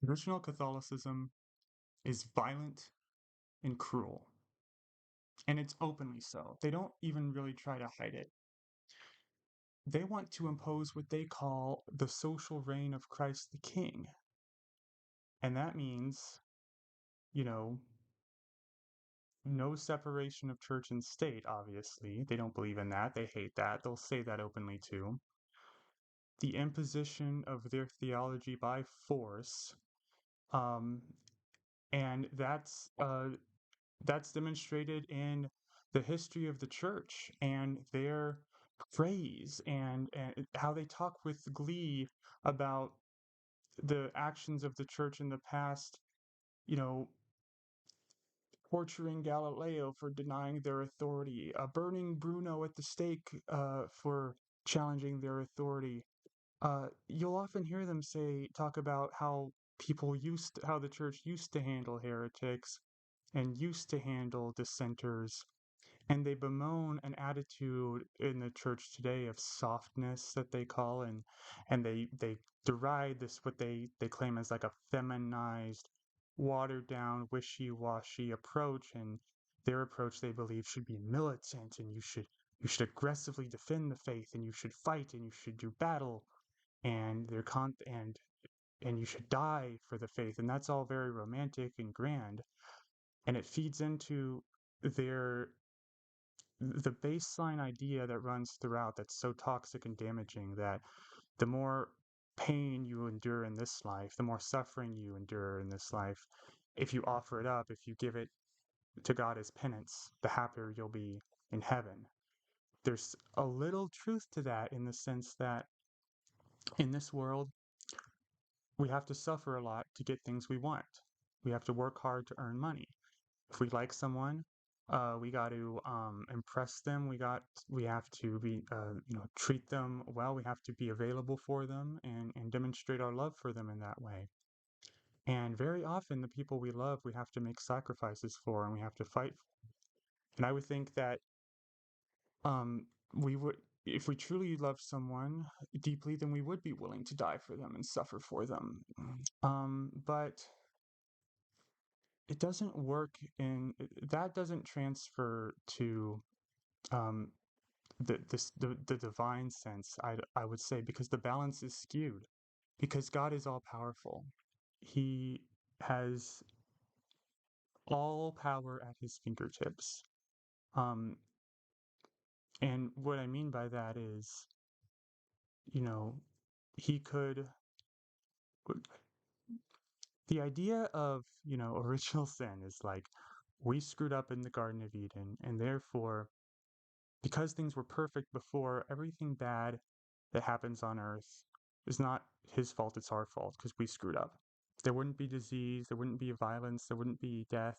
Traditional Catholicism is violent and cruel, and it's openly so. They don't even really try to hide it. They want to impose what they call the social reign of Christ the King. And that means, you know, no separation of church and state, obviously. They don't believe in that. They hate that. They'll say that openly too. The imposition of their theology by force, um, and that's demonstrated in the history of the church and their praise and how they talk with glee about the actions of the church in the past, you know, torturing Galileo for denying their authority, burning Bruno at the stake for challenging their authority. You'll often hear them talk about how the church used to handle heretics and used to handle dissenters, and they bemoan an attitude in the church today of softness that they call, and they deride this what they claim as like a feminized, watered down, wishy-washy approach, and their approach they believe should be militant, and you should aggressively defend the faith, and you should fight, and you should do battle, and and you should die for the faith, and that's all very romantic and grand, and it feeds into their the baseline idea that runs throughout that's so toxic and damaging that the more pain you endure in this life, the more suffering you endure in this life, if you offer it up, if you give it to God as penance, the happier you'll be in heaven. There's a little truth to that in the sense that in this world, we have to suffer a lot to get things we want. We have to work hard to earn money. If we like someone, we got to impress them. We have to be treat them well. We have to be available for them and demonstrate our love for them in that way. And very often, the people we love, we have to make sacrifices for, and we have to fight for. And I would think that we would, if we truly love someone deeply, then we would be willing to die for them and suffer for them. But it doesn't work that doesn't transfer to um, the divine sense, I would say, because the balance is skewed. Because God is all powerful, He has all power at His fingertips. Um, and what I mean by that is, you know, He could. The idea of original sin is like we screwed up in the Garden of Eden, and therefore, because things were perfect before, everything bad that happens on earth is not his fault, it's our fault because we screwed up. There wouldn't be disease, there wouldn't be violence, there wouldn't be death,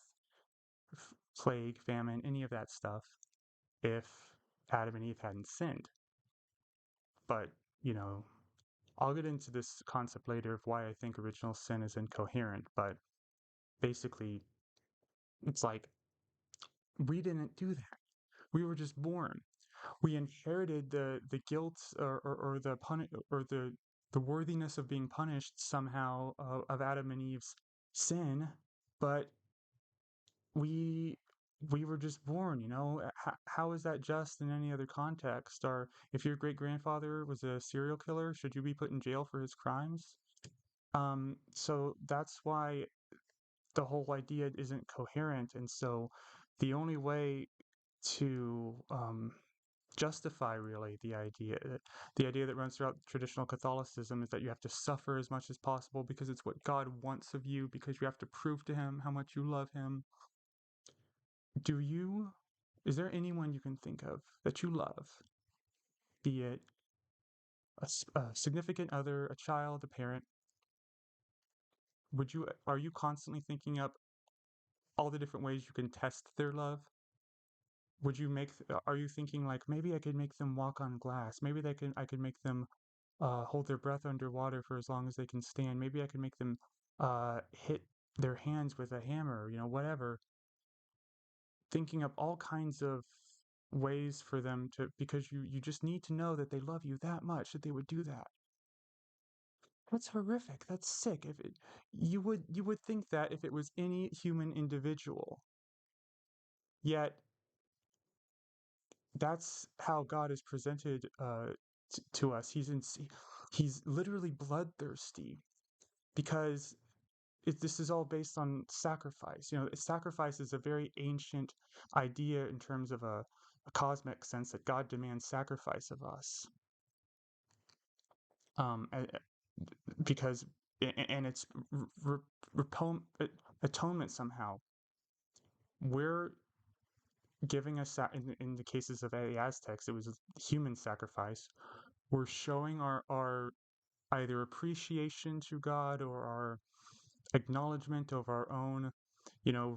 plague, famine, any of that stuff if Adam and Eve hadn't sinned. But, you know, I'll get into this concept later of why I think original sin is incoherent, but basically, it's like we didn't do that. We were just born. We inherited the guilt or the the worthiness of being punished somehow of Adam and Eve's sin, but we we were just born. How is that just in any other context? Or if your great grandfather was a serial killer, should you be put in jail for his crimes? So that's why the whole idea isn't coherent, and so the only way to justify really the idea that runs throughout traditional Catholicism is that you have to suffer as much as possible because it's what God wants of you, because you have to prove to Him how much you love Him. Is there anyone you can think of that you love, be it a significant other, a child, a parent? Are you constantly thinking up all the different ways you can test their love? Are you thinking like maybe I could make them walk on glass? Maybe I could make them hold their breath underwater for as long as they can stand. Maybe I can make them hit their hands with a hammer, whatever. Thinking up all kinds of ways for them to, because you just need to know that they love you that much that they would do that. That's horrific. That's sick. If it, you would think that if it was any human individual, yet that's how God is presented to us. He's literally bloodthirsty because this is all based on sacrifice. You know, sacrifice is a very ancient idea in terms of a cosmic sense that God demands sacrifice of us. A- because and it's re- repel- atonement somehow. We're giving us in the cases of the Aztecs, it was a human sacrifice. We're showing our either appreciation to God or our acknowledgement of our own,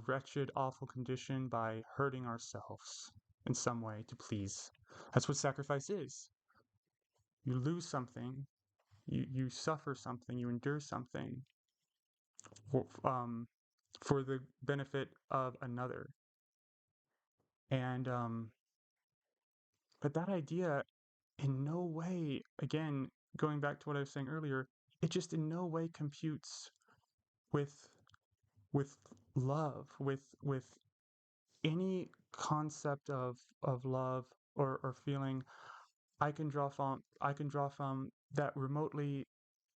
wretched, awful condition by hurting ourselves in some way to please. That's what sacrifice is. You lose something, you suffer something, you endure something for, for the benefit of another. And but that idea in no way, again, going back to what I was saying earlier, it just in no way computes with with love, with any concept of love or feeling I can draw from that remotely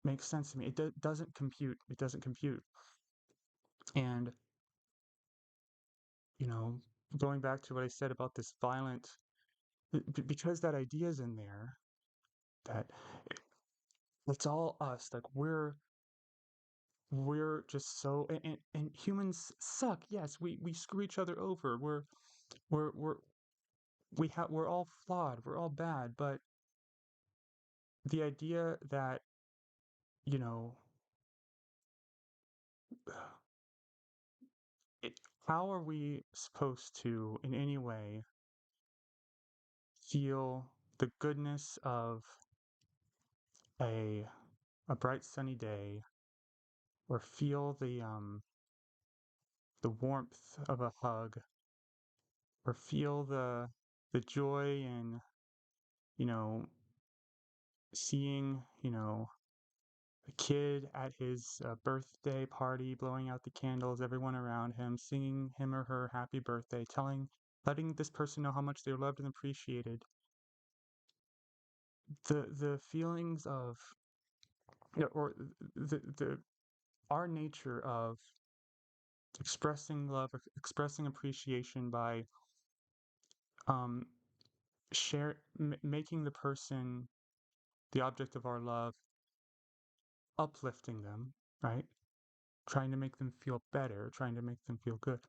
makes sense to me. It doesn't compute. It doesn't compute. And you know, going back to what I said about this violent, because that idea is in there, that it's all us. Like we're just so and humans suck. Yes, we screw each other over. We're we're we're all flawed. We're all bad. But the idea that you know it, how are we supposed to in any way feel the goodness of a a bright sunny day or feel the warmth of a hug or feel the joy in you know seeing a kid at his birthday party blowing out the candles, everyone around him singing him or her happy birthday, letting this person know how much they're loved and appreciated. The feelings of or the our nature of expressing love, expressing appreciation by um making the person, the object of our love, uplifting them, right? Trying to make them feel better, trying to make them feel good.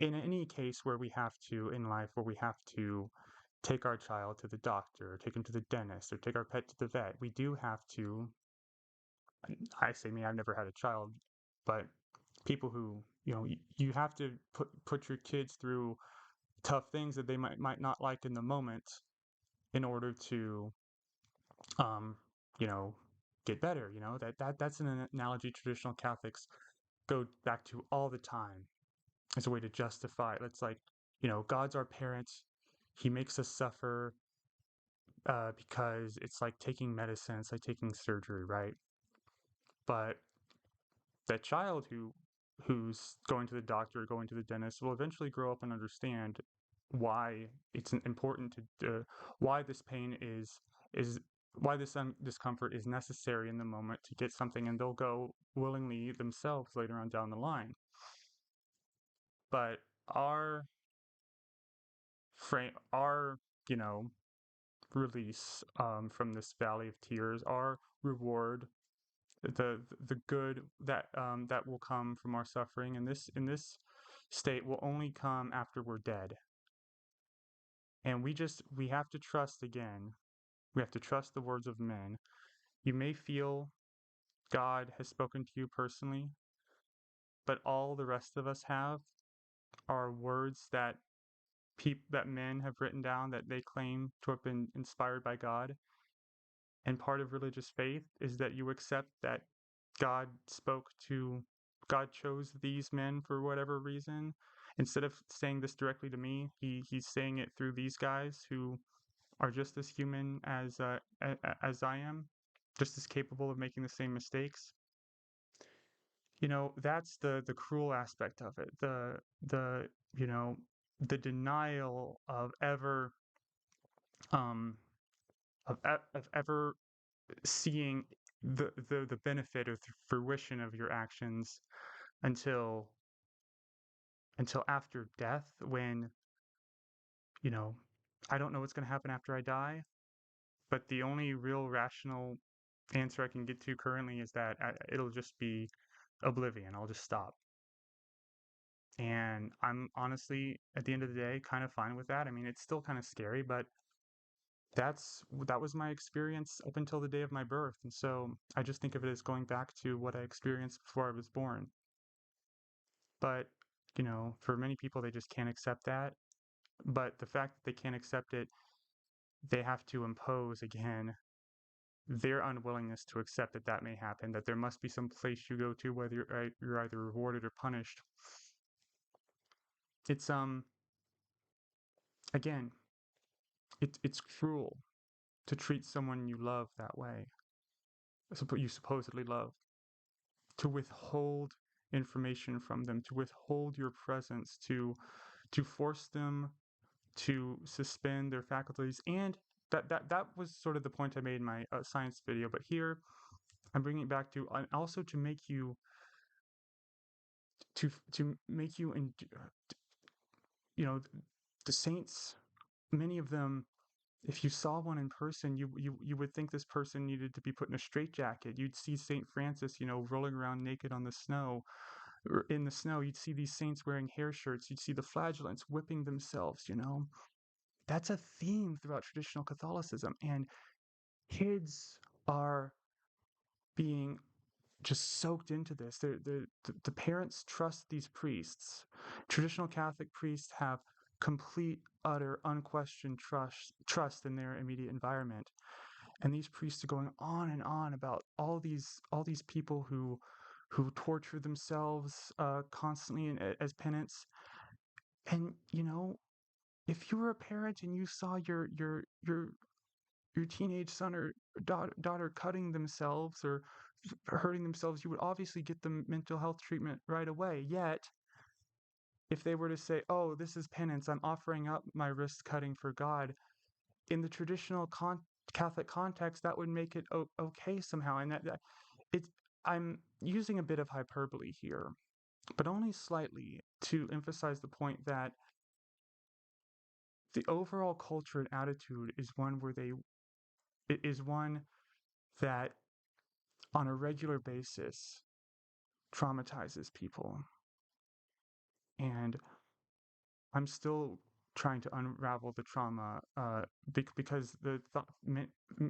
In any case where we have to in life, where we have to take our child to the doctor, or take him to the dentist, or take our pet to the vet, we do have to. I say me, I've never had a child, but people who you have to put your kids through tough things that they might not like in the moment in order to um you know get better. That's an analogy traditional Catholics go back to all the time as a way to justify it. It's like, God's our parent. He makes us suffer because it's like taking medicine, it's like taking surgery, right? But that child who's going to the doctor or going to the dentist will eventually grow up and understand why it's important to why this pain is why this discomfort is necessary in the moment to get something, and they'll go willingly themselves later on down the line. But our our you know release from this valley of tears, our reward, the good that will come from our suffering in this state will only come after we're dead. And we have to trust again. We have to trust the words of men. You may feel God has spoken to you personally, but all the rest of us have are words that men have written down that they claim to have been inspired by God. And part of religious faith is that you accept that God spoke to, God chose these men for whatever reason. Instead of saying this directly to me, he's saying it through these guys who are just as human as I am, just as capable of making the same mistakes. That's the cruel aspect of it. The you know the denial um of ever seeing the benefit or the fruition of your actions until after death, when you know I don't know what's going to happen after I die, but the only real rational answer I can get to currently is that it'll just be oblivion. I'll just stop. And I'm honestly, at the end of the day, kind of fine with that. I mean, it's still kind of scary, but that was my experience up until the day of my birth. And so I just think of it as going back to what I experienced before I was born. But, for many people, they just can't accept that. But the fact that they can't accept it, they have to impose again their unwillingness to accept that that may happen, that there must be some place you go to, whether you're either rewarded or punished. It's again, it's cruel to treat someone you love that way, you supposedly love, to withhold information from them, to withhold your presence, to force them to suspend their faculties. And that was sort of the point I made in my science video. But here I'm bringing it back to also to make you to make you you know the saints, many of them, if you saw one in person, you would think this person needed to be put in a straitjacket. You'd see Saint Francis, rolling around naked on the snow, or in the snow. You'd see these saints wearing hair shirts. You'd see the flagellants whipping themselves. That's a theme throughout traditional Catholicism, and kids are being just soaked into this. The parents trust these priests. Traditional Catholic priests have complete, utter, unquestioned trust in their immediate environment. And these priests are going on and on about all these people who torture themselves constantly as penance. And if you were a parent and you saw your teenage son or daughter cutting themselves or hurting themselves, you would obviously get them mental health treatment right away. Yet, if they were to say, "Oh, this is penance. I'm offering up my wrist cutting for God," in the traditional Catholic context, that would make it okay somehow. And that it's I'm using a bit of hyperbole here, but only slightly, to emphasize the point that the overall culture and attitude is one where it is one that on a regular basis traumatizes people. And I'm still trying to unravel the trauma because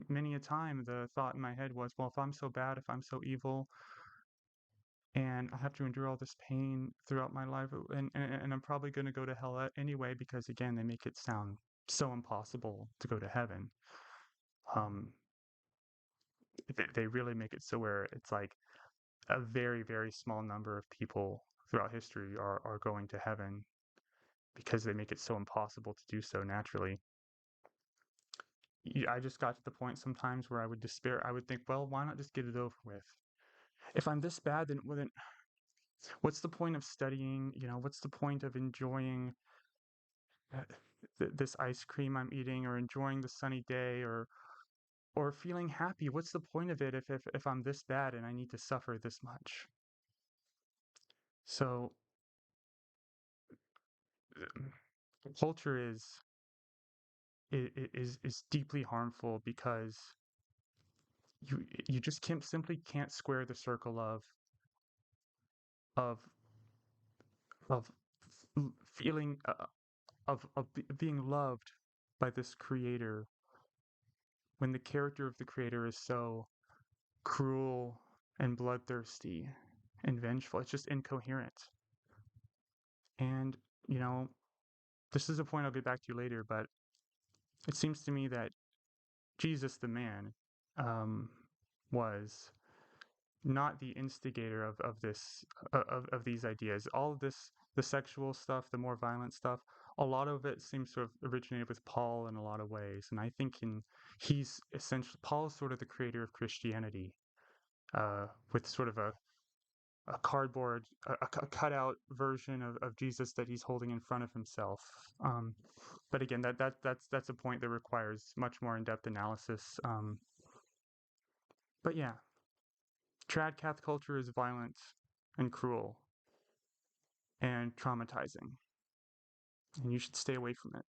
many a time the thought in my head was, well, if I'm so bad, if I'm so evil, and I have to endure all this pain throughout my life, and I'm probably going to go to hell anyway, because again, they make it sound so impossible to go to heaven. Um, they really make it so where it's like a very, very small number of people throughout history are going to heaven, because they make it so impossible to do so naturally. I just got to the point sometimes where I would despair. I would think, well, why not just get it over with? If I'm this bad, then what's the point of studying? What's the point of enjoying uh, this ice cream I'm eating, or enjoying the sunny day, or feeling happy? What's the point of it if I'm this bad and I need to suffer this much? So culture is deeply harmful, because you just simply can't square the circle of of feeling being loved by this creator, when the character of the creator is so cruel and bloodthirsty and vengeful. It's just incoherent. And you know this is a point I'll get back to later, but it seems to me that Jesus the man um, was not the instigator of this of these ideas. All of this, the sexual stuff, the more violent stuff, a lot of it seems to have originated with Paul in a lot of ways, and I think he's essentially Paul is sort of the creator of Christianity, with sort of a cardboard, a cutout version of Jesus that he's holding in front of himself. Um, but again, that's a point that requires much more in-depth analysis. But yeah, trad cath culture is violent and cruel and traumatizing, and you should stay away from it.